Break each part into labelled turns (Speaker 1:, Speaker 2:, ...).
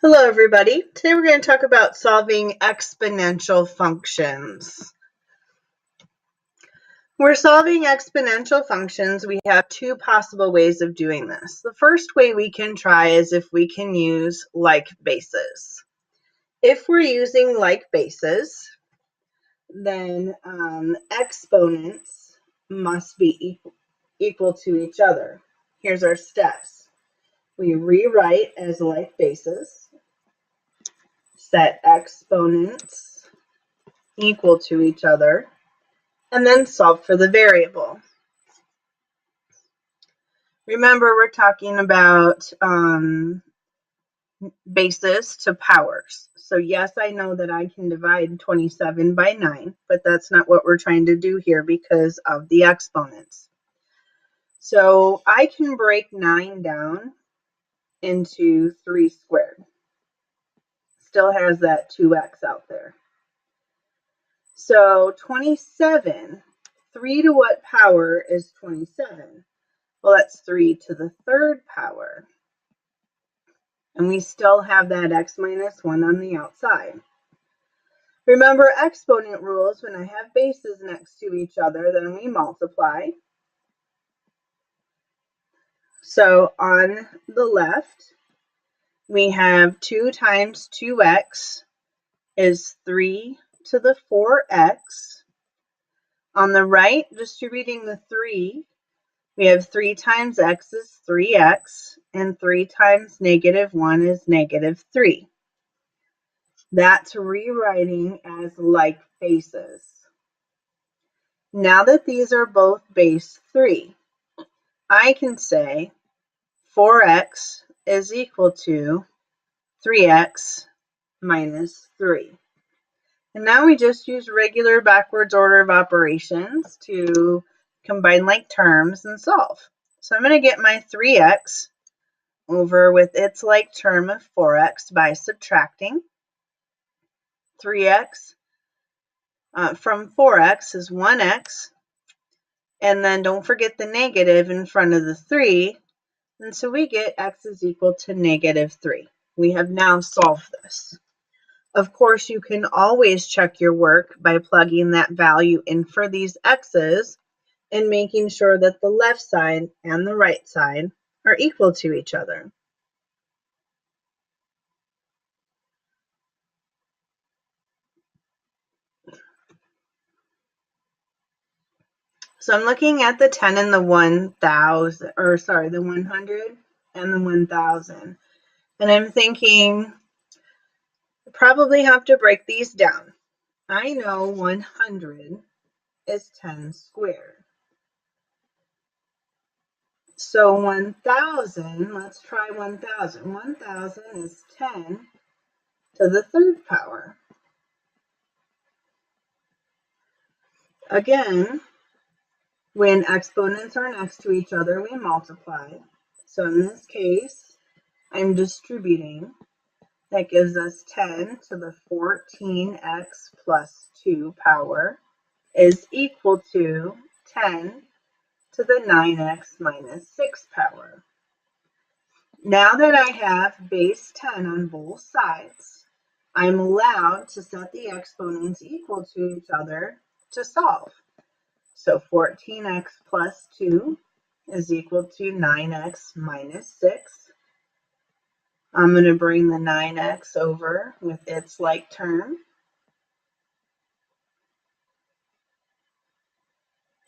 Speaker 1: Hello everybody. Today we're going to talk about solving exponential functions. We're solving exponential functions. We have two possible ways of doing this. The first way we can try is if we can use like bases. If we're using like bases, then exponents must be equal to each other. Here's our steps. We rewrite as like bases. Set exponents equal to each other, and then solve for the variable. Remember, we're talking about bases to powers. So yes, I know that I can divide 27 by 9, but that's not what we're trying to do here because of the exponents. So I can break 9 down into 3 squared. Still has that 2x out there. So 27, 3 to what power is 27? Well, that's 3 to the third power. And we still have that x minus 1 on the outside. Remember exponent rules, when I have bases next to each other, then we multiply. So on the left, we have 2 times 2x is 3 to the 4x. On the right, distributing the 3, we have 3 times x is 3x, and 3 times -1 is -3. That's rewriting as like bases. Now that these are both base 3, I can say 4x is equal to 3x minus 3. And now we just use regular backwards order of operations to combine like terms and solve. So I'm going to get my 3x over with its like term of 4x by subtracting. 3x from 4x is 1x. And then don't forget the negative in front of the 3. And so we get x is equal to -3. We have now solved this. Of course, you can always check your work by plugging that value in for these x's and making sure that the left side and the right side are equal to each other. So I'm looking at the 10 and the 1,000, or sorry, the 100 and the 1,000. And I'm thinking, probably have to break these down. I know 100 is 10 squared. So 1,000, let's try 1,000. 1,000 is 10 to the third power. Again, when exponents are next to each other, we multiply. So in this case, I'm distributing. That gives us 10 to the 14x plus 2 power is equal to 10 to the 9x minus 6 power. Now that I have base 10 on both sides, I'm allowed to set the exponents equal to each other to solve. So 14x plus 2 is equal to 9x minus 6. I'm going to bring the 9x over with its like term.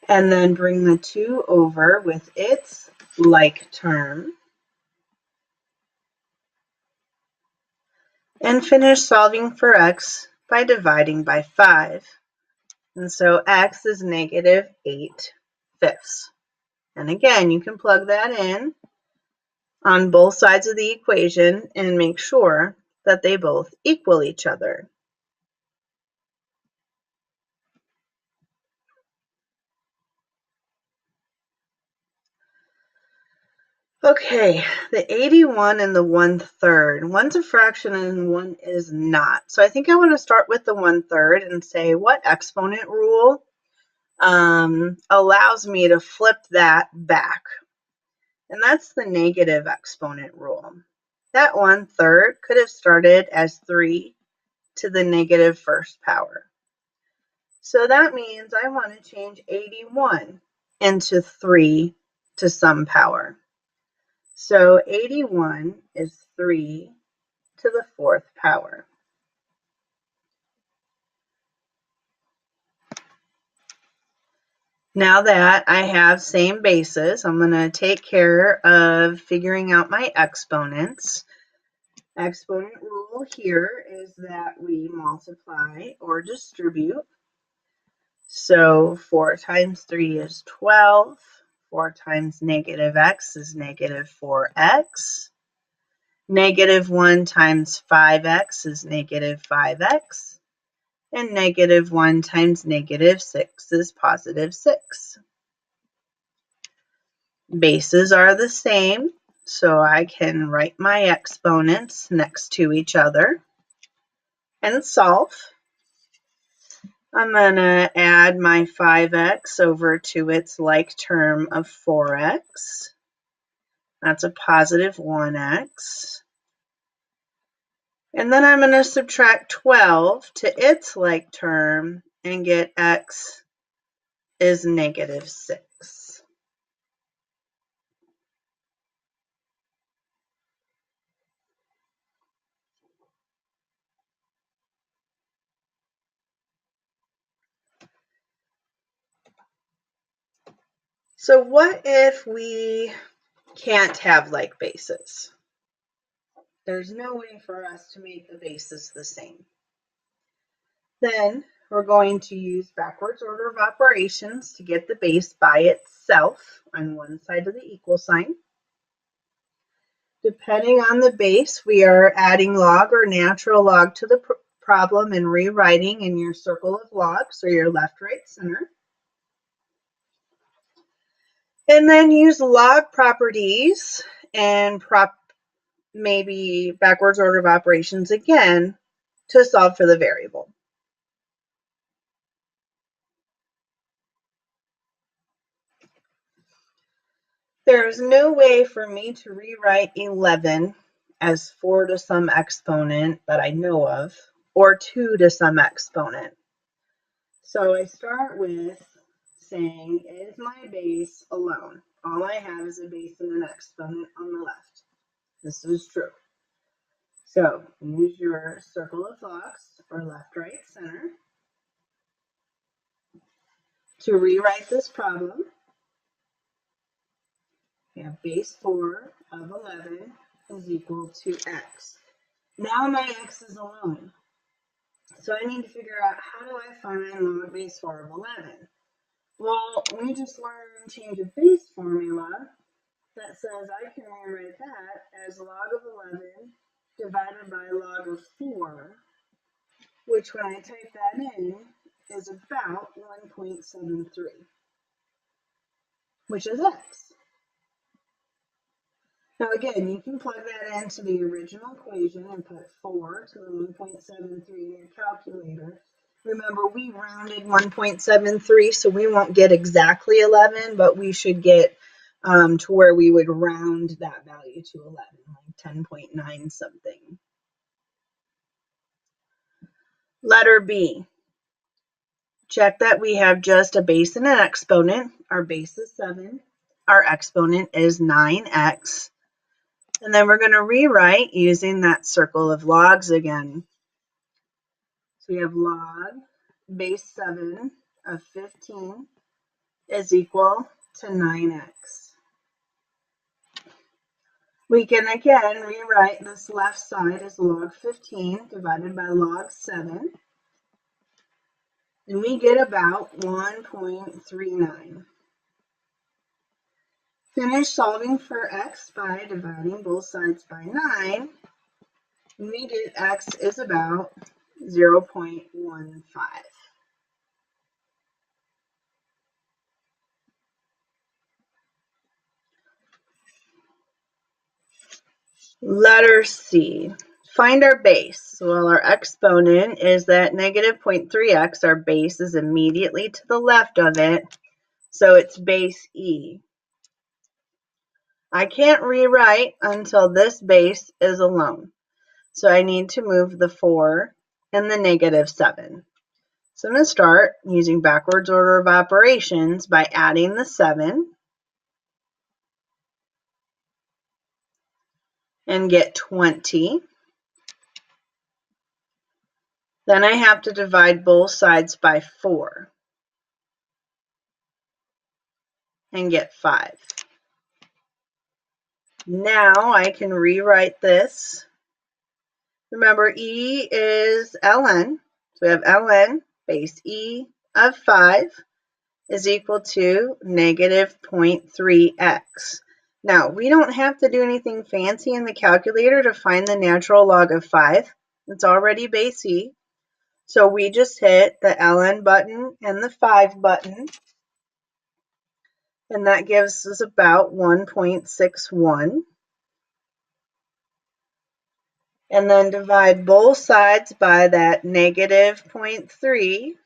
Speaker 1: And then bring the 2 over with its like term. And finish solving for x by dividing by 5. And so x is -8/5. And again, you can plug that in on both sides of the equation and make sure that they both equal each other. Okay, the 81 and the 1/3. One's a fraction and one is not. So I think I want to start with the 1/3 and say what exponent rule allows me to flip that back. And that's the negative exponent rule. that 1/3 could have started as 3 to the negative first power. So that means I want to change 81 into 3 to some power. So 81 is 3 to the 4th power. Now that I have same bases, I'm going to take care of figuring out my exponents. Exponent rule here is that we multiply or distribute. So 4 times 3 is 12. 4 times negative x is negative 4x. Negative 1 times 5x is negative 5x. And negative 1 times negative 6 is positive 6. Bases are the same, so I can write my exponents next to each other and solve. I'm going to add my 5x over to its like term of 4x. That's a positive 1x. And then I'm going to subtract 12 to its like term and get x is negative 6. So what if we can't have like bases? There's no way for us to make the bases the same. Then we're going to use backwards order of operations to get the base by itself on one side of the equal sign. Depending on the base, we are adding log or natural log to the problem and rewriting in your circle of logs or your left, right, center. And then use log properties and maybe backwards order of operations again to solve for the variable. There's no way for me to rewrite 11 as 4 to some exponent that I know of, or 2 to some exponent. So I start with saying, is my base alone? All I have is a base and an exponent on the left. This is true. So use your circle of logs or left, right, center to rewrite this problem. We have base 4 of 11 is equal to x. Now my x is alone. So I need to figure out, how do I find log base 4 of 11? Well, we just learned change of base formula that says I can rewrite that as log of 11 divided by log of 4, which when I type that in is about 1.73, which is x. Now again, you can plug that into the original equation and put 4 to the 1.73 in your calculator. Remember, we rounded 1.73, so we won't get exactly 11, but we should get to where we would round that value to 11, like 10.9 something. Letter B. Check that we have just a base and an exponent. Our base is 7. Our exponent is 9x. And then we're going to rewrite using that circle of logs again. So we have log base 7 of 15 is equal to 9x. We can again rewrite this left side as log 15 divided by log 7. And we get about 1.39. Finish solving for x by dividing both sides by 9. And we get x is about 0.15. Letter C. Find our base. Well, our exponent is that negative 0.3x. Our base is immediately to the left of it, so it's base E. I can't rewrite until this base is alone. So I need to move the 4 and the -7. So I'm going to start using backwards order of operations by adding the 7 and get 20. Then I have to divide both sides by 4 and get 5. Now I can rewrite this. Remember, E is ln. So we have ln base E of 5 is equal to -0.3x. Now, we don't have to do anything fancy in the calculator to find the natural log of 5. It's already base E. So we just hit the ln button and the 5 button, and that gives us about 1.61. And then divide both sides by that -0.3,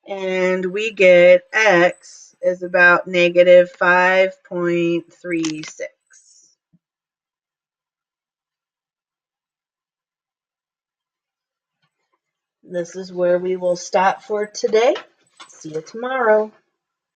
Speaker 1: and we get x is about -5.36. This is where we will stop for today. See you tomorrow.